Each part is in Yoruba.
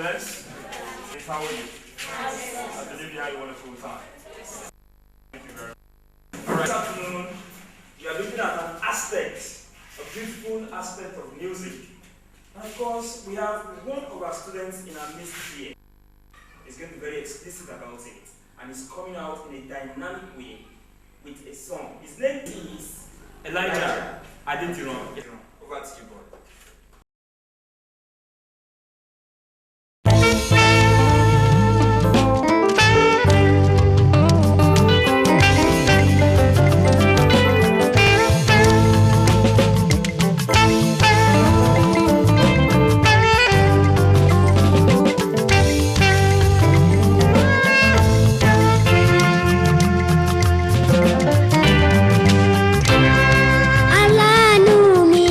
students. How are you? I believe you had a wonderful time. Thank you very much. All right. This afternoon, we are looking at an aspect, a beautiful aspect of music. And of course, we have one of our students in our midst here. He's going to be very explicit about it. And he's coming out in a dynamic way with a song. His name is Elijah Adediran. Over to you, boy. Alanumi.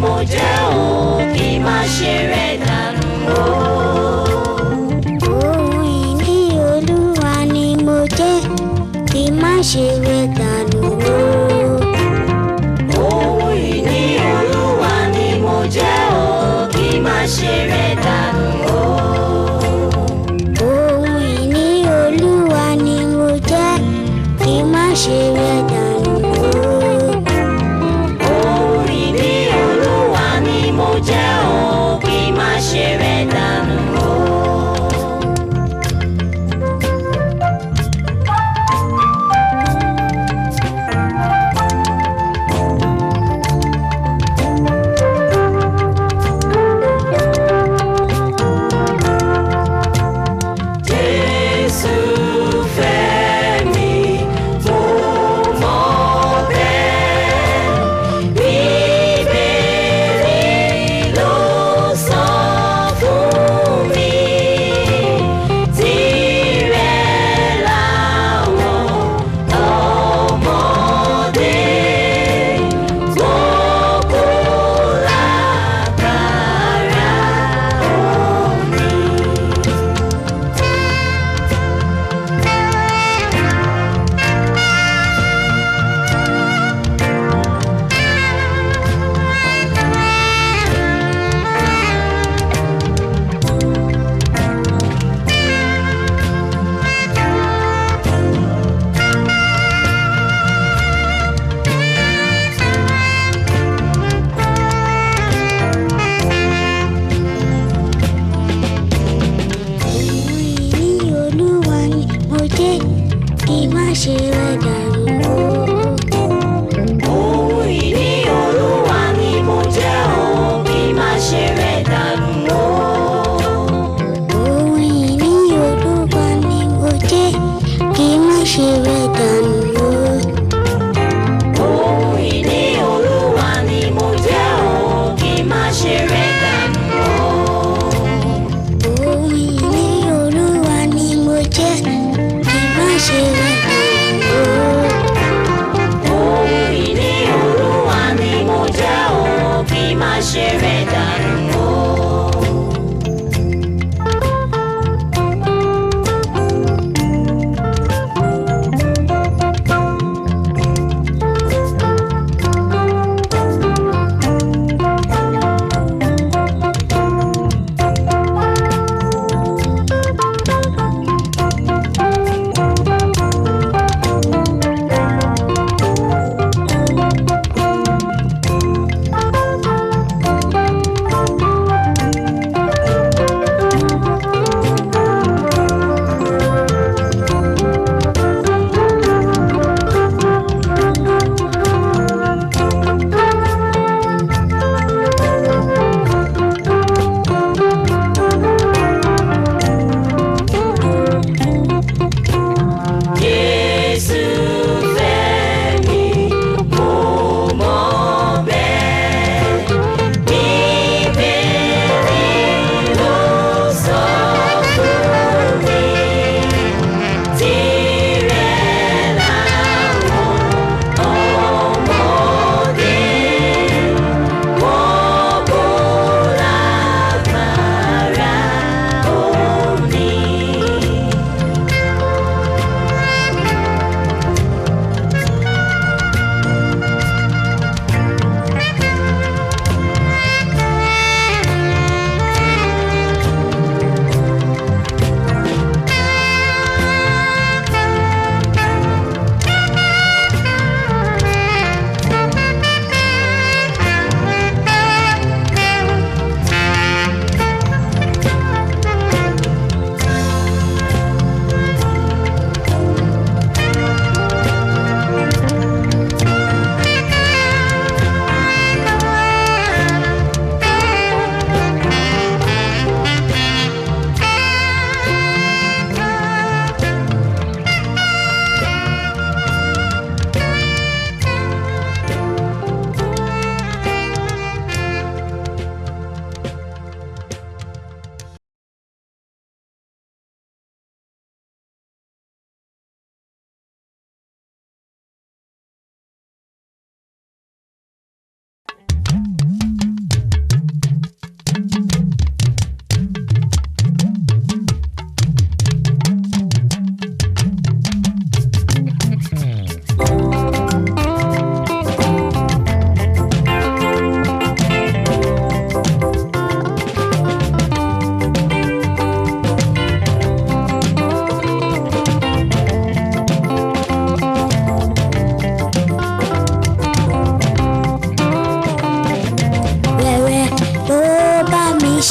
mo jẹ́ o, kí má ṣe rẹ̀ dànù o. Ohun ìní Olúwa ni mo jẹ́, kí má ṣe rẹ̀ dànù o. Ohun ìní Olúwa ni mo jẹ́ o, kí má ṣe rẹ̀ dànù o. Ohun ìní Olúwa ni mo jẹ́, kí má ṣe rẹ̀ dànù o. Ohun ìní Olúwa ni mo jẹ́ o, kí má ṣe rẹ̀ dànù o. Jésù fẹ́ mi, mo mọ̀ bẹ́ẹ̀. Bíbélì ló sọ fún mi. Tirẹ̀ làwọn ọmọdé, gbogbo lágbára omi. Ohun ìní Olúwa ni mo jẹ́, kí má ṣe rẹ̀ dànù o. Ohun ìní Olúwa ni mo jẹ́ o, kí má ṣe rẹ̀ dànù o. Ohun ìní Olúwa ni mo jẹ́, kí má ṣe rẹ̀ dànù o. Ohun ìní Olúwa ni mo jẹ́ o, kí má ṣe rẹ̀ dànù o. Ohun ìní Olúwa ni mo jẹ́, kí má ṣe rẹ̀ dànù o. Ohun ìní Olúwa ni mo jẹ́ o, kí má ṣe rẹ̀ dànù o.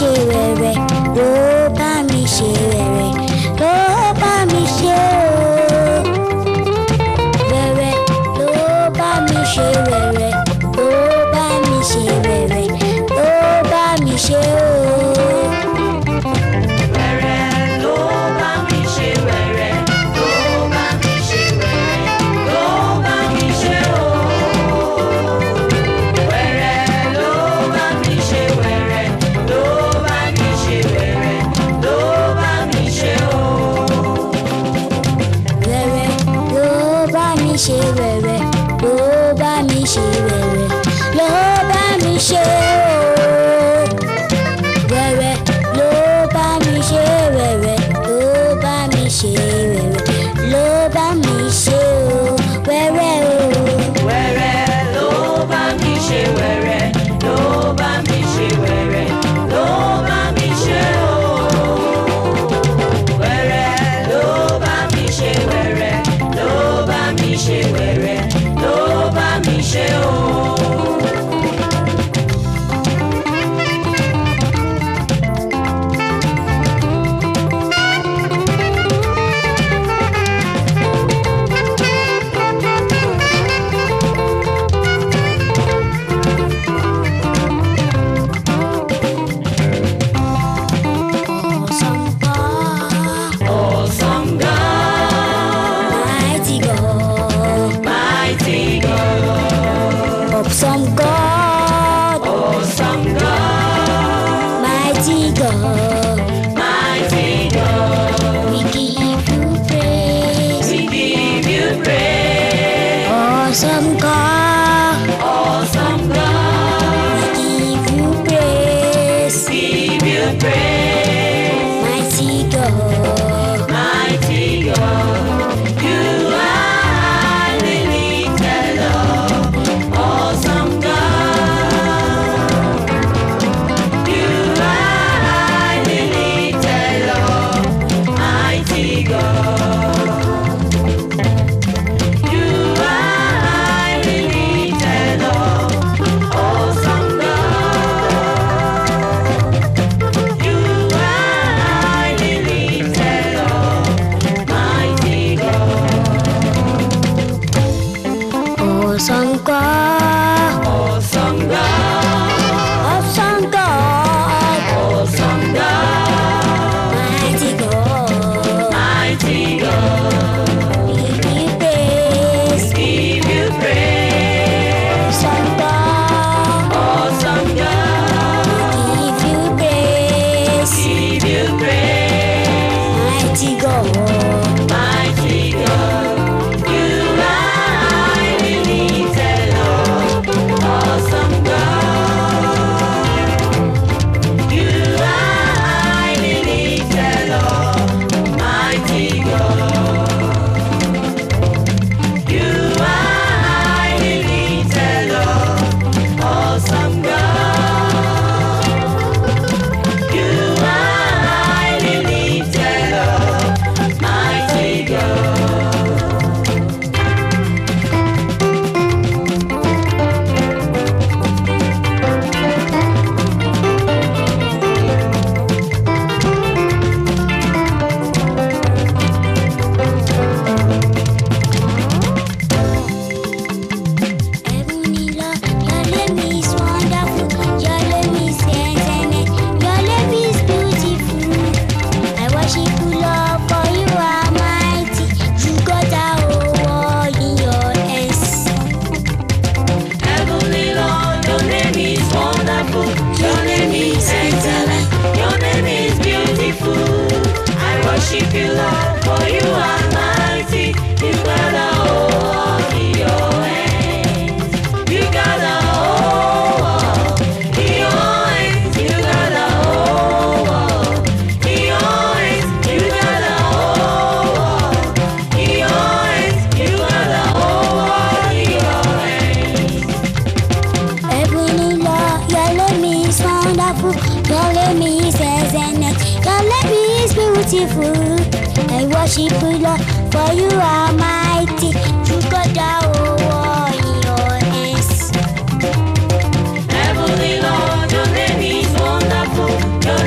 ṣe wẹ̀rẹ̀, ló bá mi ṣe wẹ̀rẹ̀, ló bá mi ṣe o. Wẹ̀rẹ̀ ló bá mi ṣe wẹ̀rẹ̀, ló bá mi ṣe wẹ̀rẹ̀, ló bá mi ṣe o. Ṣe wẹ̀rẹ̀, ló bá mi ṣe wẹ̀rẹ̀, ló bá mi ṣe o. Wẹ̀rẹ̀ ló bá mi ṣe wẹ̀rẹ̀, ló bá mi ṣe wẹ̀rẹ̀, ló bá mi ṣe o. Wẹ̀rẹ̀ o. Wẹ̀rẹ̀ ló bá mi ṣe wẹ̀rẹ̀, ló bá mi ṣe wẹ̀rẹ̀, ló bá mi ṣe o. Wẹ̀rẹ̀ ló bá mi ṣe wẹ̀rẹ̀, ló bá mi ṣe wẹ̀rẹ̀, ló bá mi ṣe o. Awesome God, Awesome God, mighty God, mighty God, we give you praise. we give you praise. Awesome God, Awesome God, we give you praise. give you praise. Mighty God, Mighty God, you are the lifted up. Awesome God, you are the lifted up. Mighty God, you are the lifted up. Awesome God, you are the lifted up. Mighty God, awesome God, awesome God, awesome God, awesome God, mighty God, mighty God, we give you praise. give you praise. Awesome God, Awesome God, give you praise. give you praise. Mighty God, Mighty God, you are the lifted up. Awesome God, you are the lifted up. Mighty God, you are the lifted up. Awesome God, you are the lifted up. Mighty God. Heavenly Lord, your name is wonderful, your name is excellent, your name is beautiful. I worship you, Lord, for you are mighty. You got the whole world in your hands. Heavenly Lord, your name is wonderful, your name is excellent, your name is beautiful. I worship you, Lord, for you are mighty. You got a whole world in your hands. You got a whole world in your hands. You got a whole world in your hands. You got a whole world in your hands. You got a whole world in your hands. Heavenly Lord, your name is wonderful, your name is excellent, your name is beautiful. I worship you, Lord, for you are mighty. You got the whole world in your hands. Heavenly Lord, your name is wonderful, your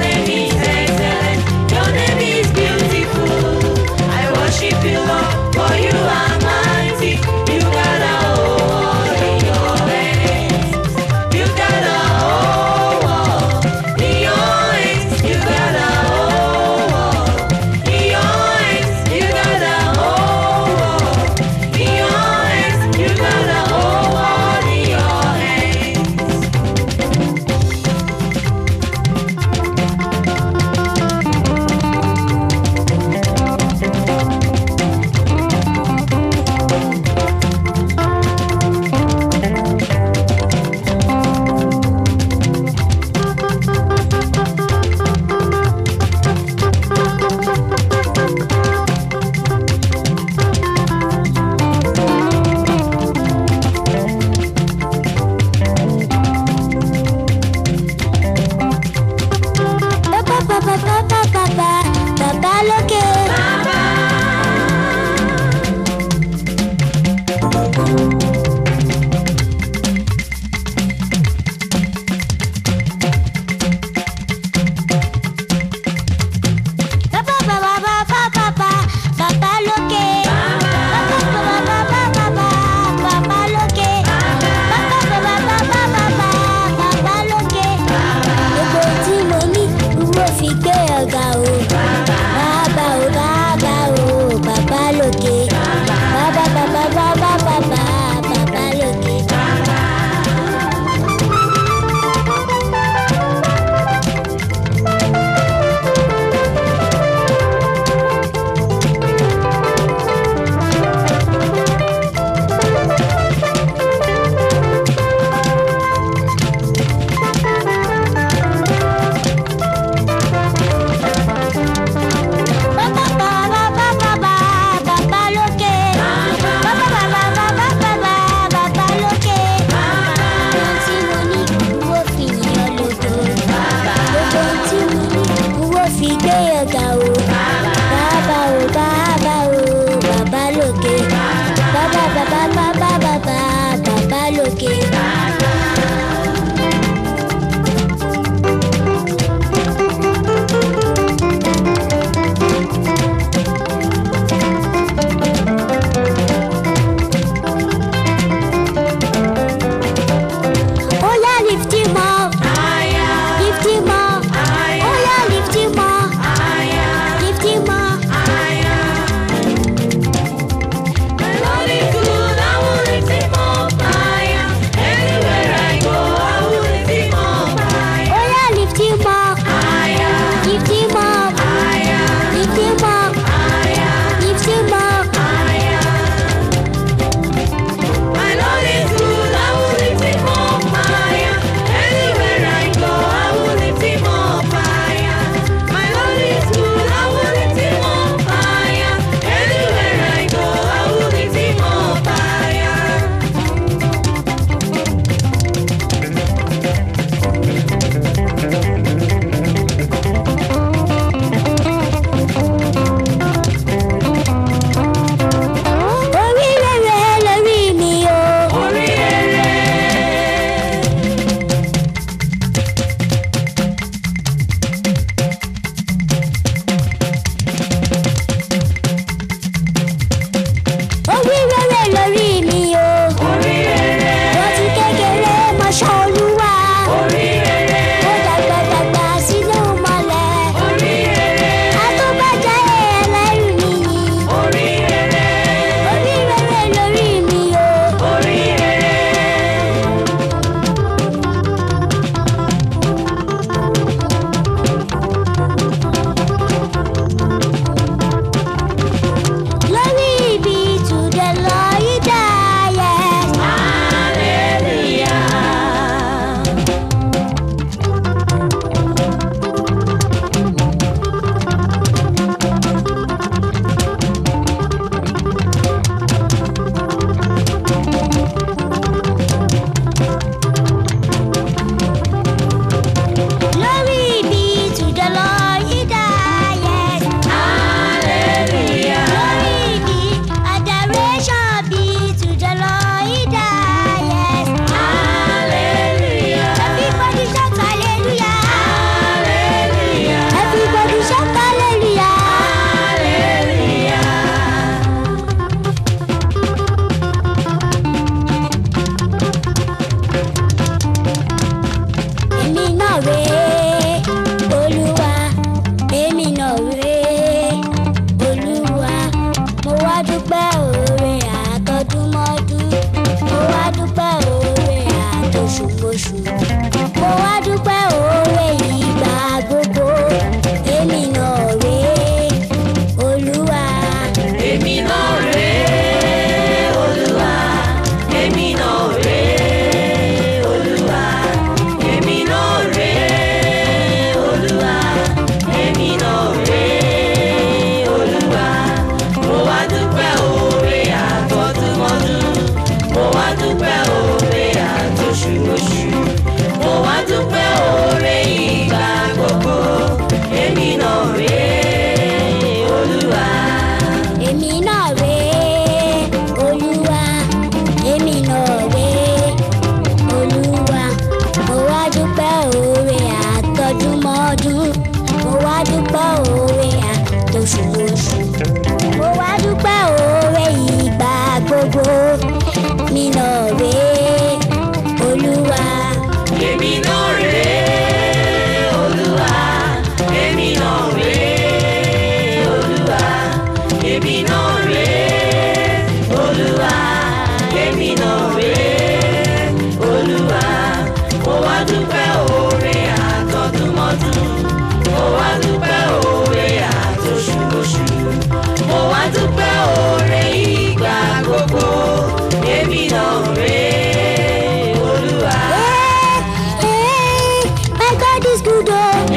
good, oh.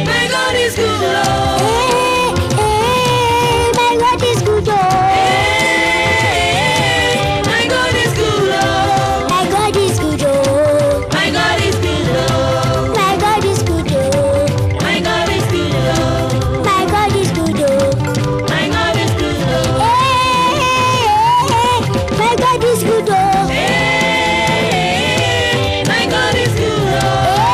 My God is good, oh. My God is good, oh. My God is good, oh. My God is good, oh. My God is good, oh. My God is good, oh. My God is good, oh. My God is good, oh. My God is good, oh. My God is good, oh. My God is good, oh.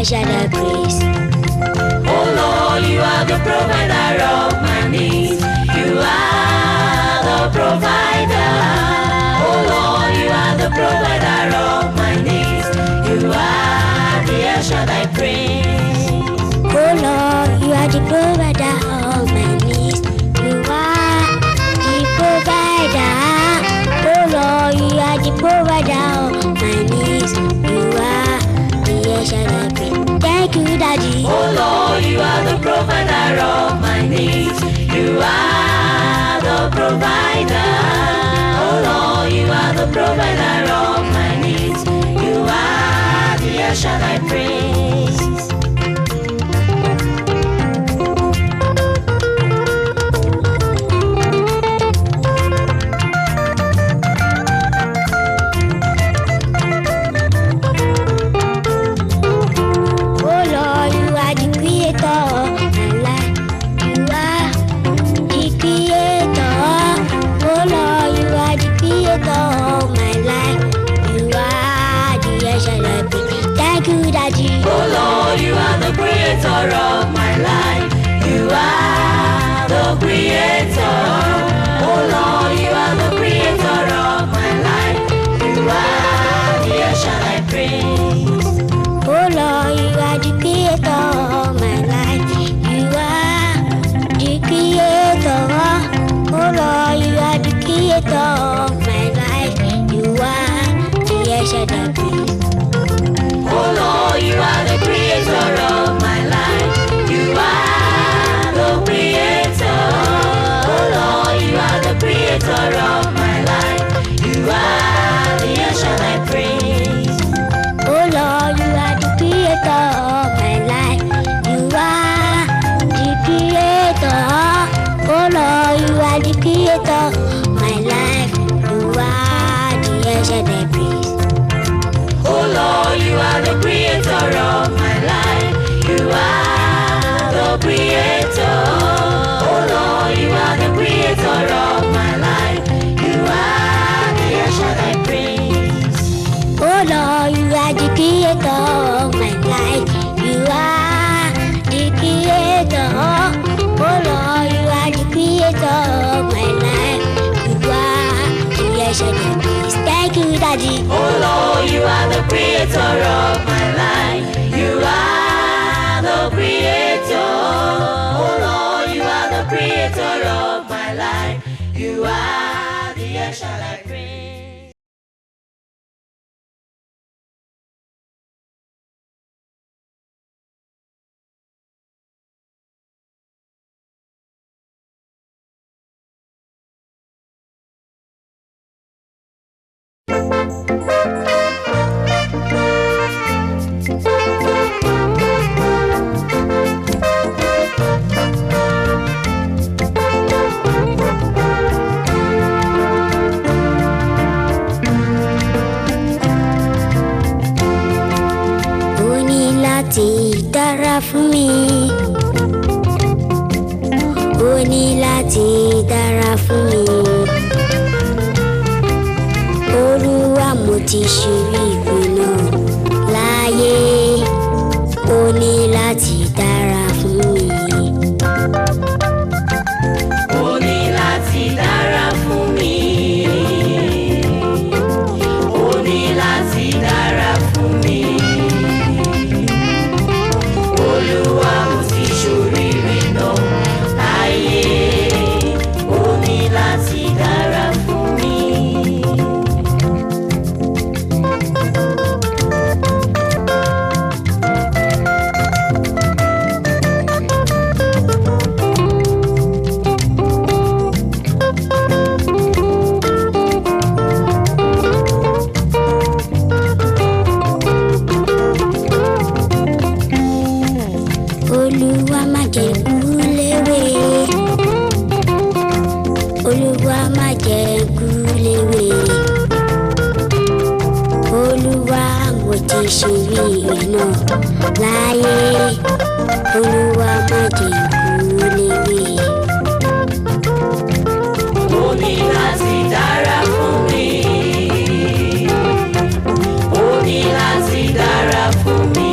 shall I praise. Oh Lord, you are the provider of my needs. You are the provider. Oh Lord, you are the provider of my needs. You are the El Shaddai praise. Oh Lord, you are the provider of my needs. You are the provider. Oh Lord, you are the provider of my needs. You are the El Shaddai praise. Thank you, Daddy. Oh Lord, you are the provider of my needs. You are the provider. Oh Lord, you are the provider of my needs. You are the El Shaddai praise. Oh Lord, you are the creator of my life. You are the creator. Oh Lord, you are the creator of my life. You are the El Shaddai praise. Oh Lord, you are the creator of my life. You are the creator. Oh Lord, you are the creator of my life. You are the El Shaddai praise. Oh Lord, you are the creator of my life. You are the creator. Oh Lord, you are the creator of my life. You are the El Shaddai praise. Oh Lord, you are the creator of my life. You are the creator. Oh Lord, you are the creator of my life. You are the El Shaddai praise. Oh Lord, you are the creator of my life. You are the creator. Oh Lord, you are the creator of my life. You are the El Shaddai praise. Oh Lord, you are the creator of my life. You are the creator. Oh Lord, you are the creator of my life. You are the El Shaddai praise. Thank you, Daddy. Oh Lord, you are the creator of my life. You are the creator. Oh Lord, you are the creator of my life. You are the El Shaddai praise. Dára fún mi, ó ní láti dára fún mi. Olúwa, mo ti ṣeré ìgbóná láyé, ó ní láti dára fún mi. Ó ní láti dára fún mi. Ó ní láti dára fún mi. Olúwa, mo ti ṣoríire náà láyé, ó ní láti dára fún mi. Olúwa, má jẹ́ kú léwe. Olúwa, má jẹ́ kú léwe. Olúwa, mo ti ṣoríire náà láyé. Olúwa, má jẹ́ kú léwe. Ó ní láti dára fún mi. Ó ní láti dára fún mi.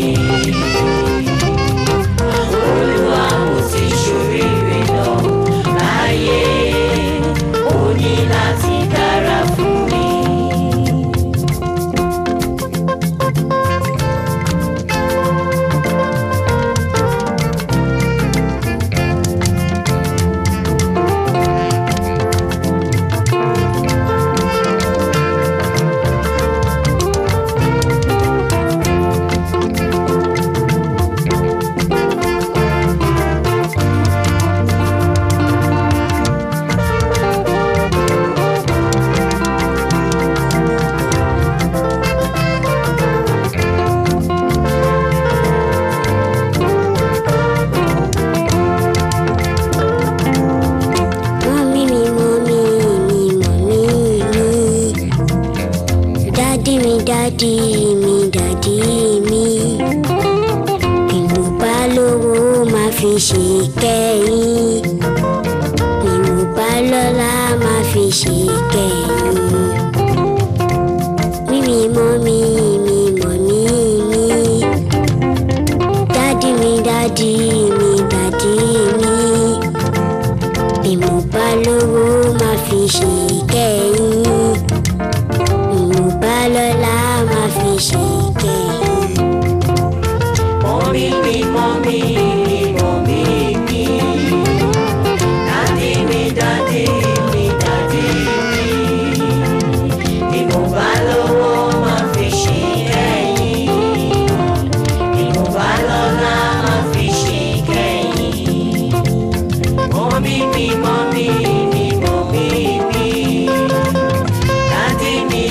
dádì mi. Ìlú bá lówó máa fi ṣe kẹ́yìn. Ìlú bá lọ́lá máa fi ṣe kẹ́yìn. Mímí mọ́ mi. Dádì mi. Ìlú bá lówó máa fi ṣe kẹ́yìn. Ìlú bá lọ́lá máa fi ṣe kẹ́yìn. Mommy me. Daddy me. Ìlú bá lówó máa fi ṣe kẹ́yìn. Ìlú bá lọ́lá máa fi ṣe kẹ́yìn. Mommy me. Daddy me.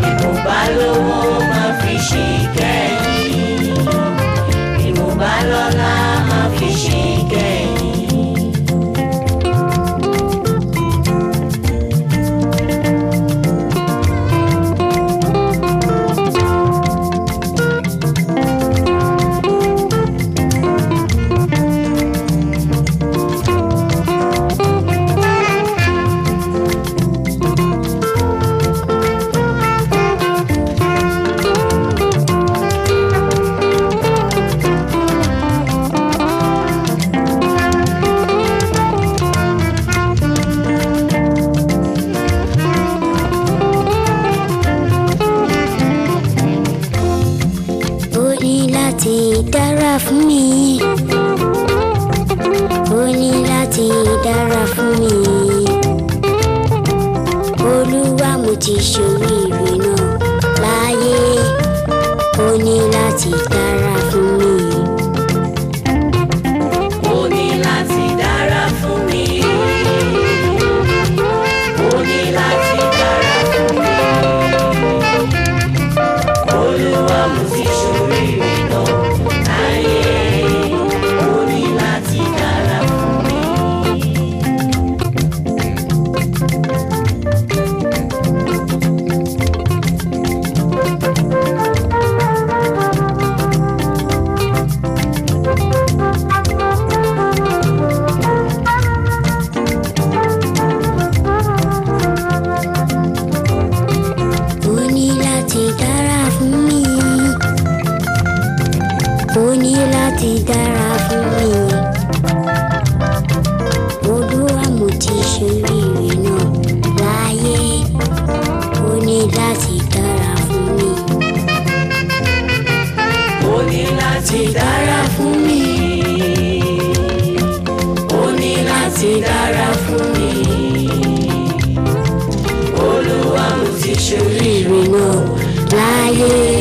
Ìlú bá lówó máa fi ṣe kẹ́yìn. Ìlú bá lọ́lá máa fi ṣe kẹ́yìn. Dára fún mi. Ó ní láti dára fún mi. Olúwa mo ti ṣoríire náà láyé. Ó ní láti dára fún mi. Ó ní láti dára fún mi. Ó ní láti dára fún mi. Olúwa mo ti ṣoríire náà. Ó ní láti dára fún mi. Olúwa mo ti ṣoríire náà láyé. Ó ní láti dára fún mi. Ó ní láti dára fún mi. Ó ní láti dára fún mi. Olúwa mo ti ṣoríire náà láyé.